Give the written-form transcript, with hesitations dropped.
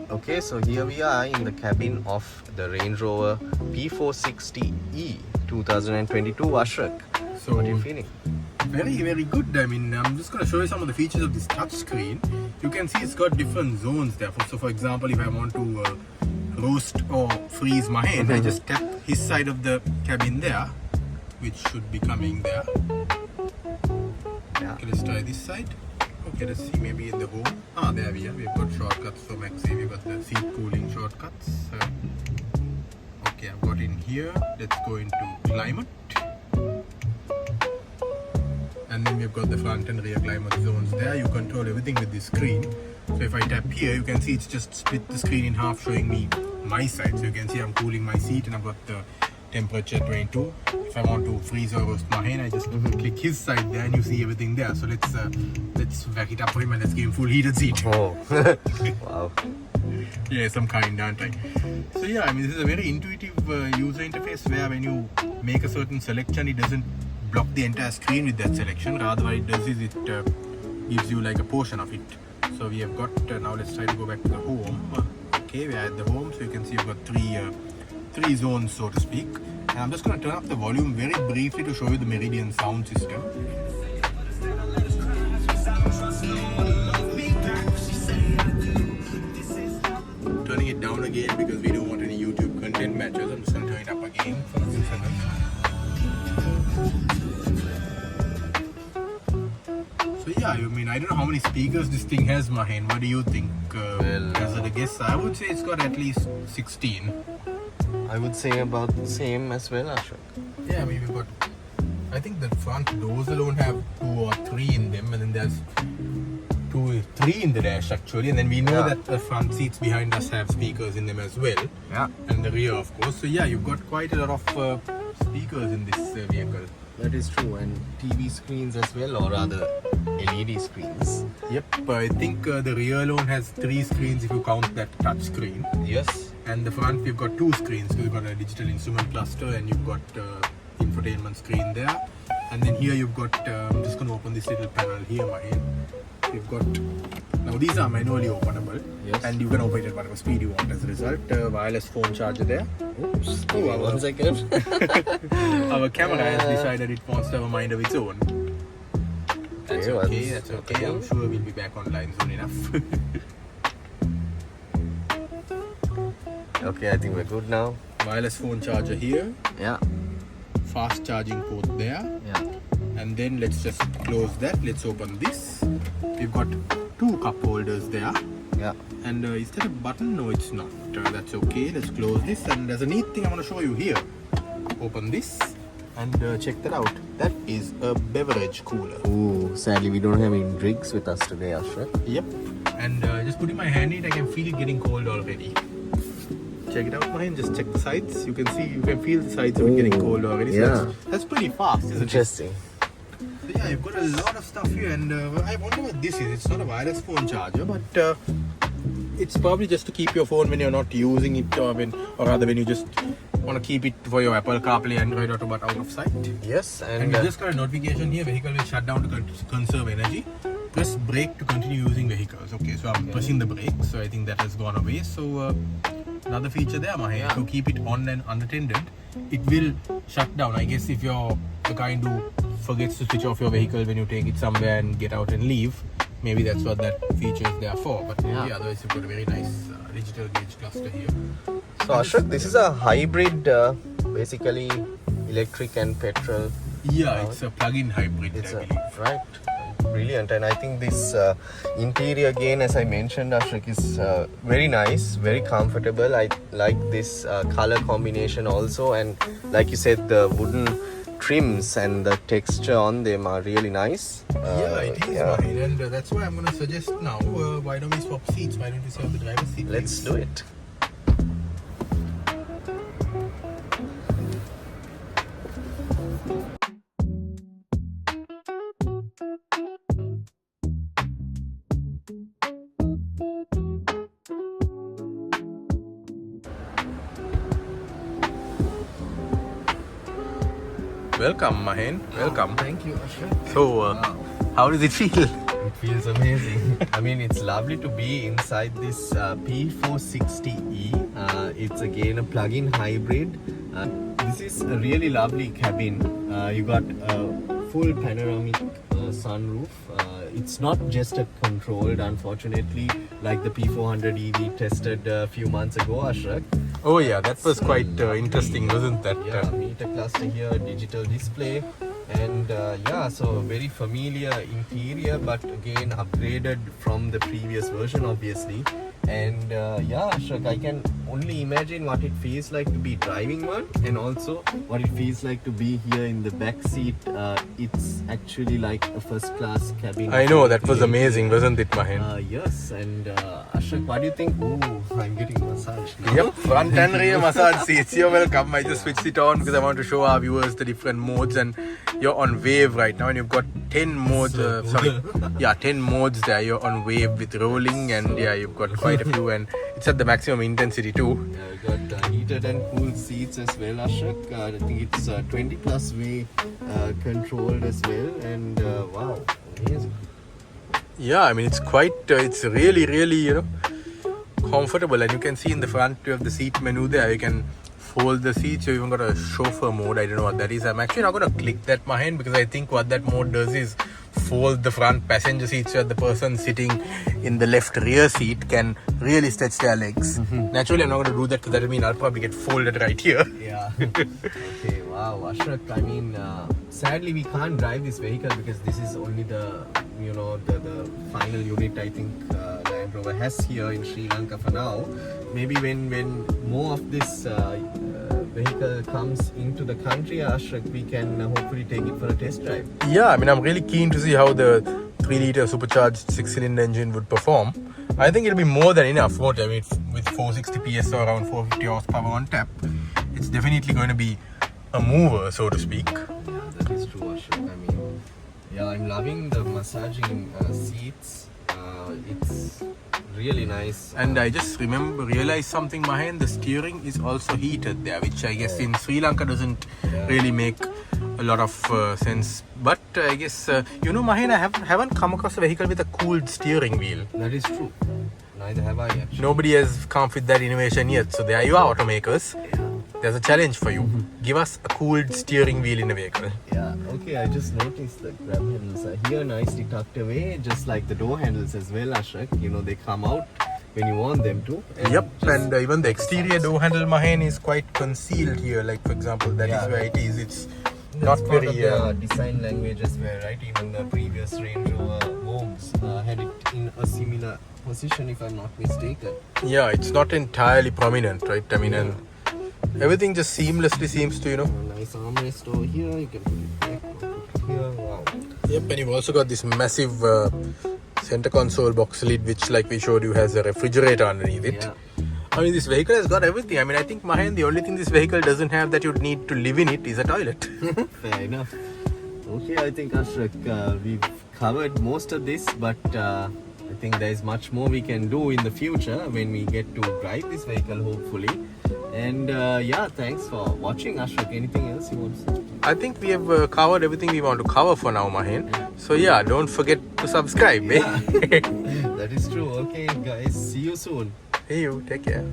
Okay, so here we are in the cabin of the Range Rover P460e 2022 Ashrak. So What are you feeling? very good. I mean, I'm just going to show you some of the features of this touch screen. You can see it's got different zones there. So for example, if I want to roast or freeze my hand, I just tap his side of the cabin there, which should be coming there. Yeah. Okay, let's try this side. Okay, let's see, maybe in the home. There we are. We've got shortcuts for Maxi. We've got the seat cooling shortcuts. Okay, I've got in here. Let's go into climate. And then we've got the front and rear climate zones there. You control everything with this screen. So if I tap here, you can see it's just split the screen in half, showing me my side. So you can see I'm cooling my seat and I've got the temperature 22. If I want to freeze or roast my hand, I just click his side there and you see everything there. So let's whack it up for him and let's give him full heated seat. Oh, wow. Yeah, some kind, aren't I? So yeah, I mean, this is a very intuitive user interface where when you make a certain selection, it doesn't block the entire screen with that selection. Rather, what it does is it gives you like a portion of it. So we have got, now let's try to go back to the home. Okay, we are at the home, so you can see we've got three zones, so to speak. And I'm just going to turn up the volume very briefly to show you the Meridian sound system. Turning it down again because we don't want any YouTube content matches. I'm just going to turn it up again for a few seconds. So yeah, I mean, I don't know how many speakers this thing has, Mahen. What do you think? As a guess, I would say it's got at least 16. I would say about the same as well, Ashrak. Yeah, I mean, we've got, I think the front doors alone have 2 or 3 in them, and then there's 3 in the dash actually, and then we know that the front seats behind us have speakers in them as well. Yeah. And the rear, of course. So yeah, you've got quite a lot of speakers in this vehicle. That is true, and TV screens as well, or rather LED screens. Yep, I think the rear alone has 3 screens if you count that touch screen. Yes. And the front we've got 2 screens. So you've got a digital instrument cluster and you've got infotainment screen there. And then here you've got, I'm just going to open this little panel here, Mahen. We've got, now these are manually openable. Yes. And you can operate at whatever speed you want as a result. Wireless phone charger there. Oops, give me 1 second. Our camera has decided it wants to have a mind of its own. That's okay, that's okay. I'm sure we'll be back online soon enough. Okay, I think we're good now. Wireless phone charger here. Yeah. Fast charging port there. Yeah. And then let's just close that. Let's open this. We've got 2 cup holders there. Yeah. And is that a button? No, it's not. That's okay. Let's close this. And there's a neat thing I want to show you here. Open this and check that out. That is a beverage cooler. Ooh, sadly we don't have any drinks with us today, Ashrak. Yep. And just putting my hand in it, I can feel it getting cold already. Check it out, Mahen. Just check the sides. You can see, you can feel the sides of it getting cold already. So Yeah. that's pretty fast, isn't it? Interesting. So yeah, you've got a lot of stuff here, and I wonder what this is. It's not a wireless phone charger, but it's probably just to keep your phone when you're not using it, or rather when you just want to keep it for your Apple CarPlay, Android Auto, but out of sight. Yes, And we just got a notification here: vehicle will shut down to conserve energy. Press brake to continue using vehicles. Okay, so I'm pressing the brake, so I think that has gone away. So another feature there, Mahen. Yeah. To keep it on and unattended, it will shut down. I guess if you're the kind who forgets to switch off your vehicle when you take it somewhere and get out and leave, maybe that's what that feature is there for. But yeah, otherwise you've got a very nice digital gauge cluster here. So Ashrak, this is a hybrid, basically electric and petrol. Yeah, it's a plug-in hybrid, It's I believe. right. Brilliant, and I think this interior again, as I mentioned, Ashrak, is very nice, very comfortable. I like this color combination also, and like you said, the wooden trims and the texture on them are really nice. Yeah, it is, Mahen, and that's why I'm going to suggest now, why don't we swap seats? Why don't we sit on the driver's seat? Let's do it. Welcome, Mahen. Welcome. Thank you, Ashrak. So, how does it feel? feels amazing. I mean, it's lovely to be inside this P460e. It's again a plug-in hybrid. This is a really lovely cabin. You got a full panoramic sunroof. It's not just a controlled, unfortunately, like the P400e we tested a few months ago, Ashrak. Oh yeah, that was quite interesting, wasn't that? Yeah, meter cluster here, digital display, and yeah, so very familiar interior, but again upgraded from the previous version, obviously. And yeah, Ashrak, I can only imagine what it feels like to be driving one, and also what it feels like to be here in the back seat. It's actually like a first-class cabin. I know, that was amazing, wasn't it, Mahen? Yes, and Ashrak, what do you think? Ooh, I'm getting massaged now. Yep, front and rear massage seats. You're welcome. I just switched it on because I want to show our viewers the different modes, and you're on wave right now, and you've got 10 modes. Sorry, yeah, 10 modes there. You're on wave with rolling, and yeah, you've got quite a few, and it's at the maximum intensity too. Yeah, we got heated and cooled seats as well, Ashrak. I think it's 20 plus way controlled as well, and wow, amazing. Yeah, I mean it's quite, it's really, comfortable, and you can see in the front you have the seat menu there. You can fold the seats. You even got a chauffeur mode. I don't know what that is. I'm actually not going to click that, Mahen, because I think what that mode does is fold the front passenger seat so that the person sitting in the left rear seat can really stretch their legs. Naturally, I'm not going to do that because that will mean I'll probably get folded right here. Yeah. Okay, wow, Ashrak, I mean, sadly we can't drive this vehicle because this is only the, you know, the final unit I think Land Rover has here in Sri Lanka for now. Maybe when more of this vehicle comes into the country, Ashrak, we can hopefully take it for a test drive. Yeah, I mean, I'm really keen to see how the 3-litre supercharged 6-cylinder engine would perform. I think it'll be more than enough, won't it? I mean, with 460 PS or around 450 horsepower on tap, it's definitely going to be a mover, so to speak. Yeah, that is true, Ashrak. I mean, yeah, I'm loving the massaging seats. It's really nice. And I just realized something, Mahen, the steering is also heated there, which I guess in Sri Lanka doesn't really make a lot of sense. But I guess, you know, Mahen, I haven't come across a vehicle with a cooled steering wheel. That is true. Neither have I actually. Nobody has come with that innovation yet. So there you are, automakers. There's a challenge for you. Give us a cooled steering wheel in a vehicle. Yeah, okay, I just noticed the grab handles are here nicely tucked away, just like the door handles as well, Ashrak. You know, they come out when you want them to. Yep, and even the exterior door handle, Mahen, is quite concealed here. Like, for example, that is where it is. It's not very... design language as well, right? Even the previous Range Rover Vogues had it in a similar position, if I'm not mistaken. Yeah, it's not entirely prominent, right? I mean, and everything just seamlessly seems to, you know... Nice armrest over here, you can put it back, put it here, wow. Yep, and you've also got this massive center console box lid, which, like we showed you, has a refrigerator underneath it. Yeah. I mean, this vehicle has got everything. I mean, I think, Mahen, the only thing this vehicle doesn't have that you'd need to live in it is a toilet. Fair enough. Okay, I think, Ashrak, we've covered most of this, but I think there's much more we can do in the future when we get to drive this vehicle, hopefully. And yeah, thanks for watching, Ashrak. Anything else you want to say? I think we have covered everything we want to cover for now, Mahen. So yeah, don't forget to subscribe. Yeah. That is true. Okay, guys, see you soon. Hey you, take care.